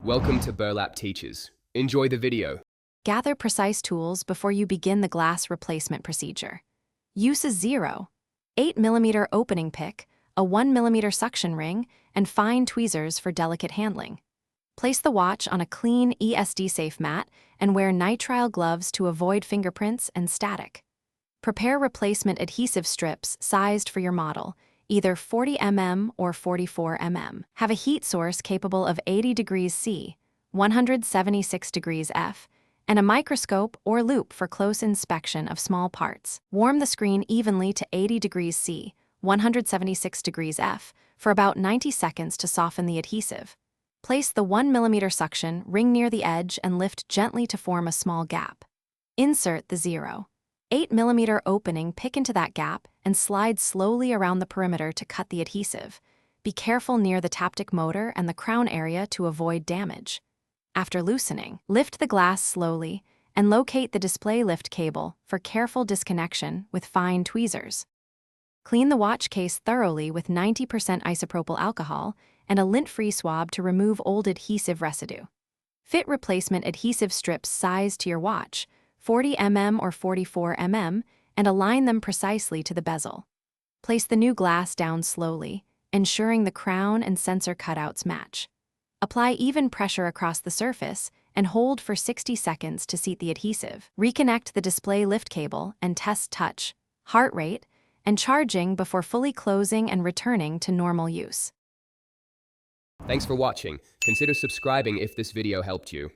Welcome to Burlap Teachers. Enjoy the video. Gather precise tools before you begin the glass replacement procedure. Use a 0, 8mm opening pick, a 1mm suction ring, and fine tweezers for delicate handling. Place the watch on a clean ESD-safe mat and wear nitrile gloves to avoid fingerprints and static. Prepare replacement adhesive strips sized for your model, either 40 mm or 44 mm. Have a heat source capable of 80 degrees C, 176 degrees F, and a microscope or loupe for close inspection of small parts. Warm the screen evenly to 80 degrees C, 176 degrees F, for about 90 seconds to soften the adhesive. Place the 1mm suction ring near the edge and lift gently to form a small gap. Insert the 0, 8mm opening pick into that gap and slide slowly around the perimeter to cut the adhesive. Be careful near the taptic motor and the crown area to avoid damage. After loosening, lift the glass slowly and locate the display lift cable for careful disconnection with fine tweezers. Clean the watch case thoroughly with 90% isopropyl alcohol and a lint-free swab to remove old adhesive residue. Fit replacement adhesive strips sized to your watch, 40 mm or 44 mm, and align them precisely to the bezel. Place the new glass down slowly, ensuring the crown and sensor cutouts match. Apply even pressure across the surface and hold for 60 seconds to seat the adhesive. Reconnect the display lift cable and test touch, heart rate, and charging before fully closing and returning to normal use. Thanks for watching. Consider subscribing if this video helped you.